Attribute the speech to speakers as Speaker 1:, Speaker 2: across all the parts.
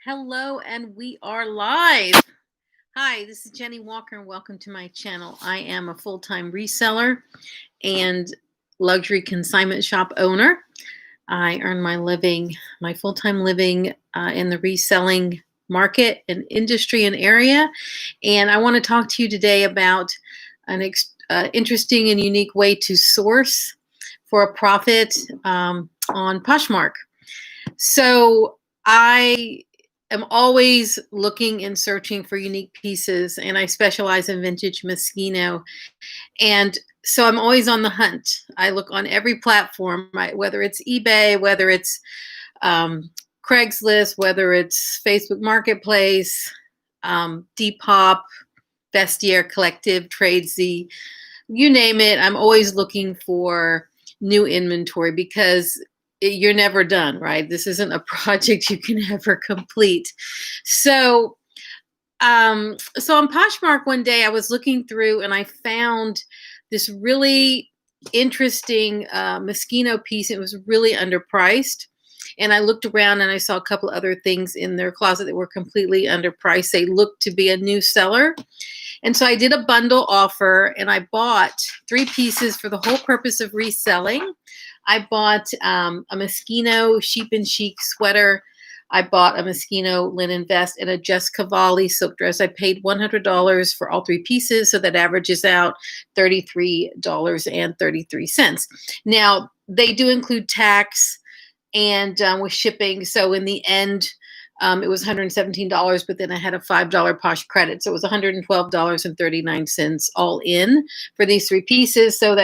Speaker 1: Hello, and we are live. Hi, this is Jenny Walker, and welcome to my channel. I am a full-time reseller and luxury consignment shop owner. I earn my full-time living in the reselling market and industry and area. And I want to talk to you today about an interesting and unique way to source for a profit on Poshmark. So I'm always looking and searching for unique pieces, and I specialize in vintage Moschino. And so I'm always on the hunt. I look on every platform, whether it's eBay, whether it's Craigslist, whether it's Facebook Marketplace, Depop, Vestiaire Collective, Tradesy, you name it. I'm always looking for new inventory because you're never done, right? This isn't a project you can ever complete. So on Poshmark one day, I was looking through and I found this really interesting Moschino piece. It was really underpriced. And I looked around and I saw a couple other things in their closet that were completely underpriced. They looked to be a new seller. And so I did a bundle offer and I bought 3 pieces for the whole purpose of reselling. I bought a Moschino sheep and chic sweater. I bought a Moschino linen vest and a Jess Cavalli silk dress. I paid $100 for all 3 pieces, so that averages out $33.33. Now, they do include tax and with shipping. So in the end, it was $117, but then I had a $5 Posh credit. So it was $112.39 all in for these 3 pieces. So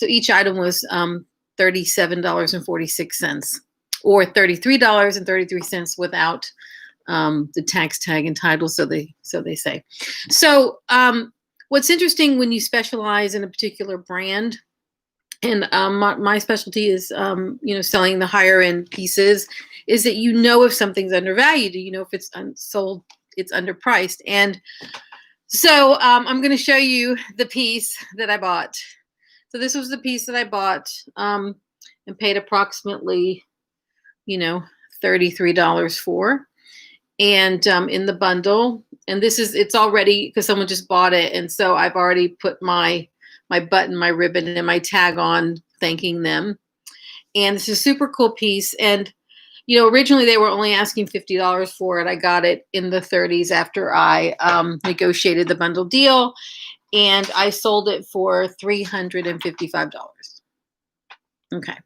Speaker 1: each item was $37.46 or $33.33 without the tax tag and title. So they say. So what's interesting when you specialize in a particular brand, and my specialty is selling the higher end pieces, is that if something's undervalued, if it's unsold, it's underpriced. And so I'm going to show you the piece that I bought. So this was the piece that I bought and paid approximately, $33 for. And in the bundle, and it's already, because someone just bought it. And so I've already put my button, my ribbon, and my tag on thanking them. And it's a super cool piece. And, originally they were only asking $50 for it. I got it in the 30s after I negotiated the bundle deal. And I sold it for $355. Okay.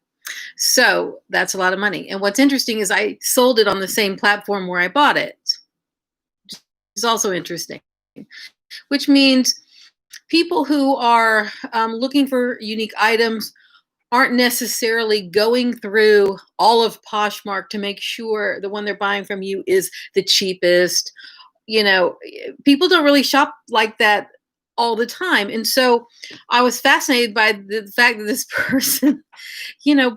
Speaker 1: So that's a lot of money. And what's interesting is I sold it on the same platform where I bought it. It's also interesting, which means people who are looking for unique items aren't necessarily going through all of Poshmark to make sure the one they're buying from you is the cheapest. People don't really shop like that all the time. And so I was fascinated by the fact that this person,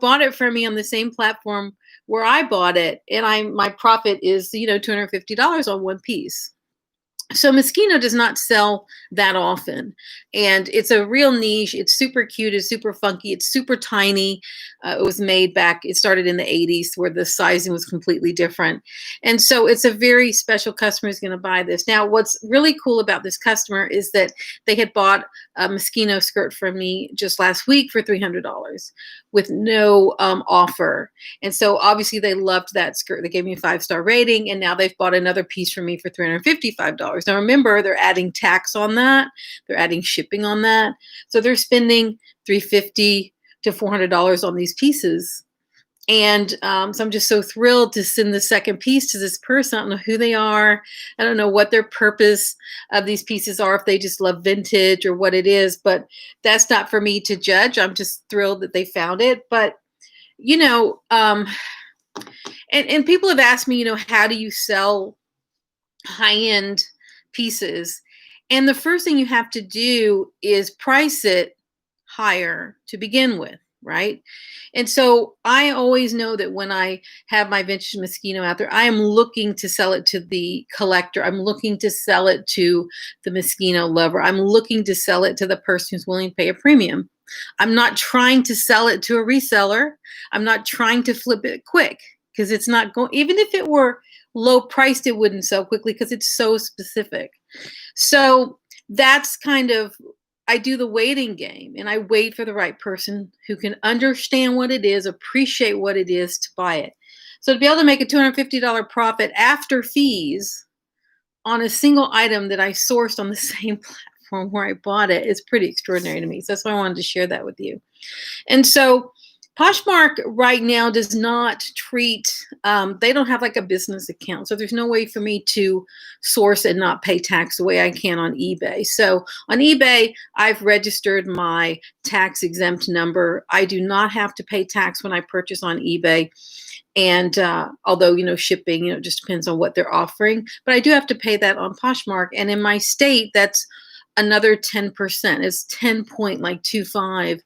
Speaker 1: bought it from me on the same platform where I bought it. And my profit is, $250 on one piece. So Moschino does not sell that often, and it's a real niche. It's super cute. It's super funky. It's super tiny. It started in the 80s where the sizing was completely different. And so it's a very special customer who's going to buy this. Now, what's really cool about this customer is that they had bought a Moschino skirt from me just last week for $300 with no offer. And so obviously they loved that skirt. They gave me a 5-star rating, and now they've bought another piece from me for $355. Now remember, they're adding tax on that. They're adding shipping on that. So they're spending $350 to $400 on these pieces. And so I'm just so thrilled to send the second piece to this person. I don't know who they are. I don't know what their purpose of these pieces are, if they just love vintage or what it is, but that's not for me to judge. I'm just thrilled that they found it. But, and people have asked me, how do you sell high-end pieces? And the first thing you have to do is price it higher to begin with, right? And so I always know that when I have my vintage Moschino out there, I am looking to sell it to the collector. I'm looking to sell it to the Moschino lover. I'm looking to sell it to the person who's willing to pay a premium. I'm not trying to sell it to a reseller. I'm not trying to flip it quick. because it's not going, even if it were low priced, it wouldn't sell quickly because it's so specific. So that's kind of, I do the waiting game, and I wait for the right person who can understand what it is, appreciate what it is to buy it. So to be able to make a $250 profit after fees on a single item that I sourced on the same platform where I bought it is pretty extraordinary to me. So that's why I wanted to share that with you. And so Poshmark right now does not treat, they don't have like a business account. So there's no way for me to source and not pay tax the way I can on eBay. So on eBay, I've registered my tax exempt number. I do not have to pay tax when I purchase on eBay. And although, shipping, it just depends on what they're offering, but I do have to pay that on Poshmark. And in my state, that's another 10%. It's 10.25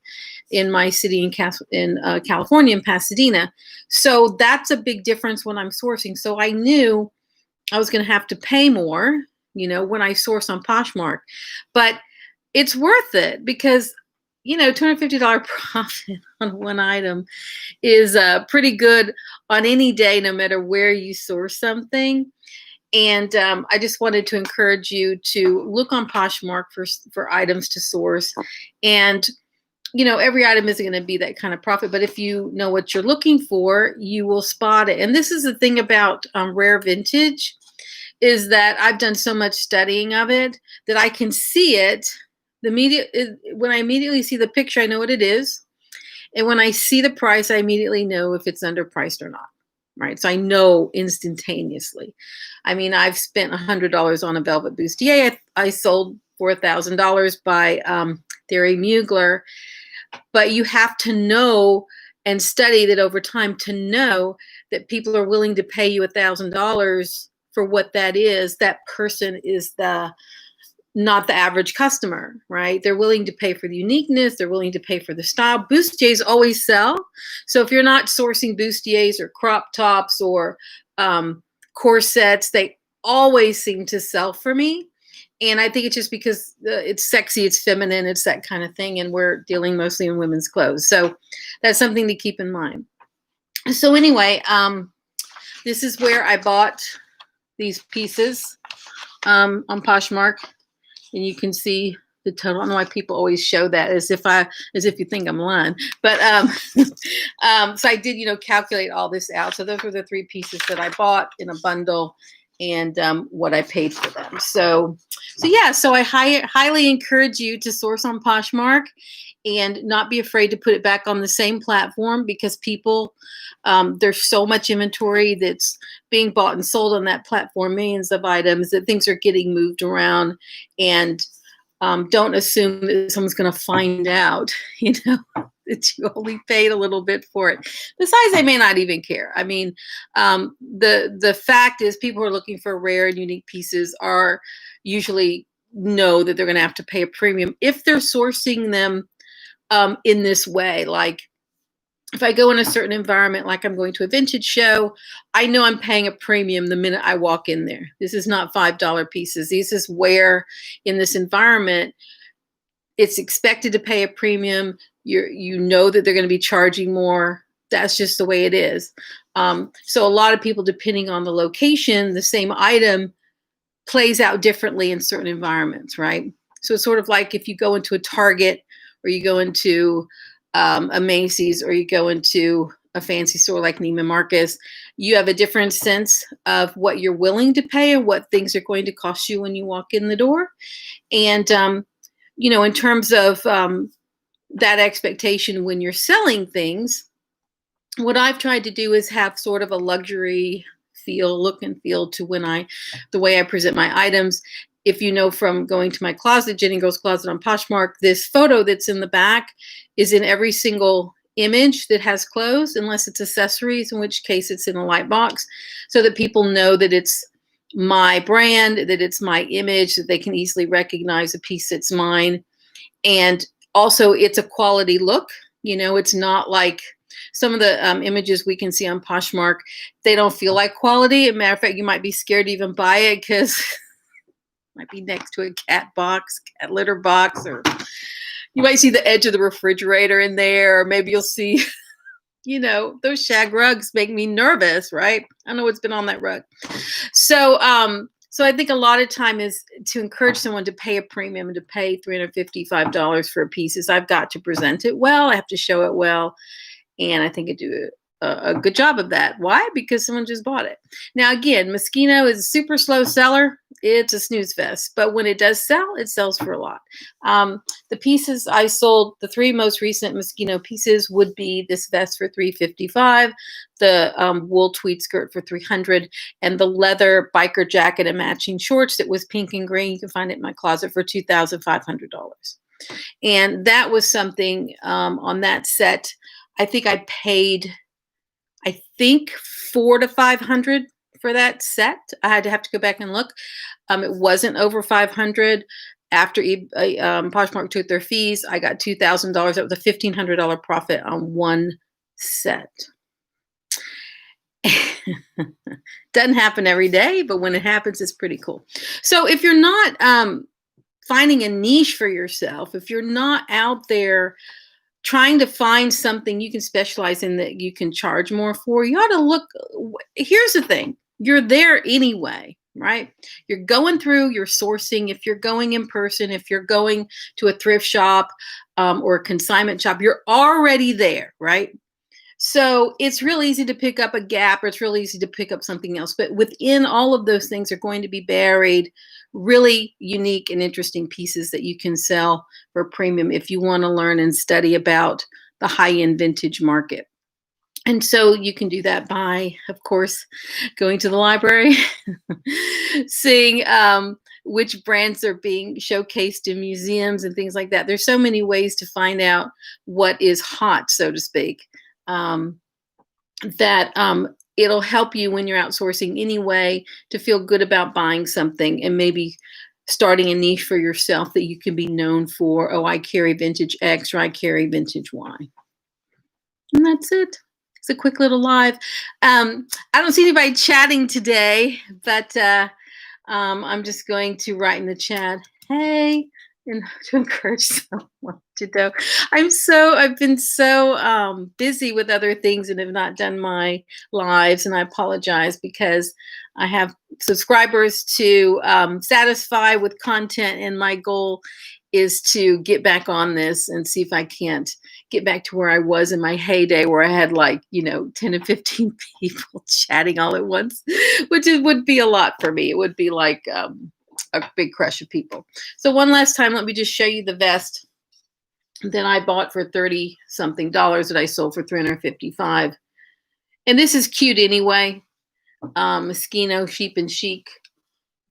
Speaker 1: in my city in California, in Pasadena. So that's a big difference when I'm sourcing. So I knew I was going to have to pay more, when I source on Poshmark, but it's worth it because, $250 profit on one item is pretty good on any day, no matter where you source something. And I just wanted to encourage you to look on Poshmark for items to source. And, every item isn't going to be that kind of profit, but if you know what you're looking for, you will spot it. And this is the thing about rare vintage, is that I've done so much studying of it that I can see it. When I immediately see the picture, I know what it is. And when I see the price, I immediately know if it's underpriced or not. Right. So I know instantaneously. I mean, I've spent $100 on a velvet bustier. I sold for $1,000 by Thierry Mugler. But you have to know and study that over time to know that people are willing to pay you $1,000 for what that is. That person is not the average customer, right? They're willing to pay for the uniqueness. They're willing to pay for the style. Bustiers always sell. So if you're not sourcing bustiers or crop tops or corsets, they always seem to sell for me. And I think it's just because it's sexy, it's feminine, it's that kind of thing. And we're dealing mostly in women's clothes. So that's something to keep in mind. So anyway, this is where I bought these pieces on Poshmark. And you can see the total. I don't know why people always show that as if you think I'm lying. But so I did, calculate all this out. So those were the 3 pieces that I bought in a bundle, and what I paid for them. So yeah. So I highly encourage you to source on Poshmark and not be afraid to put it back on the same platform, because people, there's so much inventory that's being bought and sold on that platform, millions of items, that things are getting moved around. And don't assume that someone's going to find out, that you only paid a little bit for it. Besides, they may not even care. I mean, the fact is, people who are looking for rare and unique pieces are usually know that they're going to have to pay a premium if they're sourcing them in this way. Like, if I go in a certain environment, like I'm going to a vintage show, I know I'm paying a premium the minute I walk in there. This is not $5 pieces. This is where, in this environment, it's expected to pay a premium. You know that they're going to be charging more. That's just the way it is. So a lot of people, depending on the location, the same item plays out differently in certain environments, right? So it's sort of like if you go into a Target, or you go into a Macy's, or you go into a fancy store like Neiman Marcus, you have a different sense of what you're willing to pay and what things are going to cost you when you walk in the door. And, in terms of that expectation when you're selling things, what I've tried to do is have sort of a luxury look and feel to the way I present my items. If you know from going to my closet, Jennie Goes Closet on Poshmark, this photo that's in the back is in every single image that has clothes, unless it's accessories, in which case it's in a light box, so that people know that it's my brand, that it's my image, that they can easily recognize a piece that's mine. And also, it's a quality look. It's not like some of the images we can see on Poshmark. They don't feel like quality. As a matter of fact, you might be scared to even buy it because might be next to a cat litter box, or you might see the edge of the refrigerator in there, or maybe you'll see You know, those shag rugs make me nervous, right? I know what's been on that rug. So, so I think a lot of time is to encourage someone to pay a premium and to pay $355 for a piece is I've got to present it well. I have to show it well. And I think I do a good job of that. Why? Because someone just bought it. Now, again, Moschino is a super slow seller. It's a snooze fest. But when it does sell, it sells for a lot. The pieces I sold, the three most recent Moschino pieces would be this vest for $355, the wool tweed skirt for $300, and the leather biker jacket and matching shorts that was pink and green. You can find it in my closet for $2,500. And that was something on that set. I think I paid, I think 400 to 500 for that set. I had to have to go back and look. It wasn't over 500. After Poshmark took their fees, I got $2,000. That was a $1,500 profit on one set. Doesn't happen every day, but when it happens, it's pretty cool. So if you're not finding a niche for yourself, if you're not out there trying to find something you can specialize in that you can charge more for, you ought to look. Here's the thing. You're there anyway, right? You're going through, you're sourcing. If you're going in person, if you're going to a thrift shop or a consignment shop, you're already there, right? So it's real easy to pick up a gap, or it's real easy to pick up something else. But within all of those things are going to be buried really unique and interesting pieces that you can sell for a premium if you want to learn and study about the high-end vintage market. And so you can do that by, of course, going to the library, seeing which brands are being showcased in museums and things like that. There's so many ways to find out what is hot, so to speak. That it'll help you when you're outsourcing anyway to feel good about buying something and maybe starting a niche for yourself that you can be known for. Oh, I carry vintage X or I carry vintage Y. And that's it. It's a quick little live. I don't see anybody chatting today, but I'm just going to write in the chat, hey, and to encourage someone to do. I've been so busy with other things and have not done my lives, and I apologize because I have subscribers to satisfy with content, and my goal is to get back on this and see if I can't get back to where I was in my heyday, where I had 10 to 15 people chatting all at once, which would be a lot for me. It would be like a big crush of people. So one last time, let me just show you the vest that I bought for $30 something that I sold for $355. And this is cute anyway. Moschino, Sheep and Chic.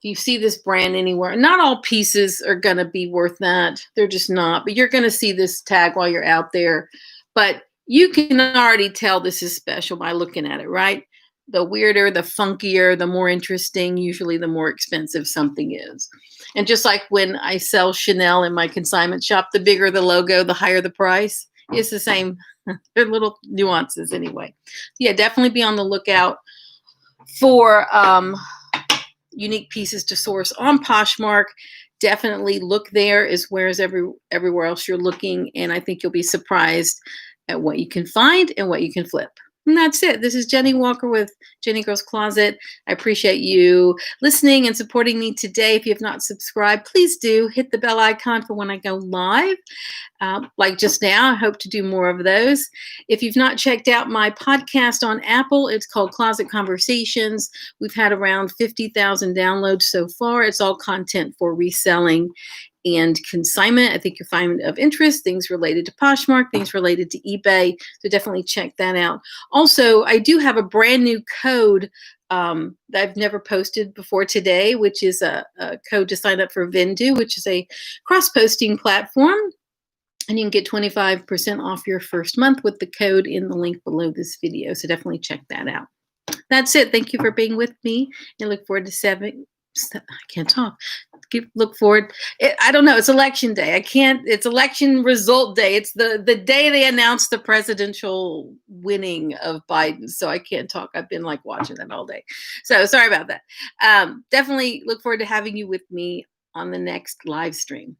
Speaker 1: If you see this brand anywhere, not all pieces are going to be worth that. They're just not. But you're going to see this tag while you're out there. But you can already tell this is special by looking at it, right? The weirder, the funkier, the more interesting, usually the more expensive something is. And just like when I sell Chanel in my consignment shop, the bigger the logo, the higher the price. It's the same. They're little nuances anyway. Yeah, definitely be on the lookout for unique pieces to source on Poshmark. Definitely look there as everywhere else you're looking. And I think you'll be surprised at what you can find and what you can flip. And that's it. This is Jennie Walker with Jennie Girl's Closet. I appreciate you listening and supporting me today. If you have not subscribed, please do hit the bell icon for when I go live. Like just now, I hope to do more of those. If you've not checked out my podcast on Apple, it's called Closet Conversations. We've had around 50,000 downloads so far. It's all content for reselling and consignment. I think you'll find of interest, things related to Poshmark, things related to eBay. So definitely check that out. Also, I do have a brand new code that I've never posted before today, which is a code to sign up for VENDOO, which is a cross-posting platform. And you can get 25% off your first month with the code in the link below this video. So definitely check that out. That's it. Thank you for being with me. I look forward to I can't talk. Look forward. I don't know. It's election day. It's election result day. It's the day they announced the presidential winning of Biden. So I can't talk. I've been watching that all day. So sorry about that. Definitely look forward to having you with me on the next live stream.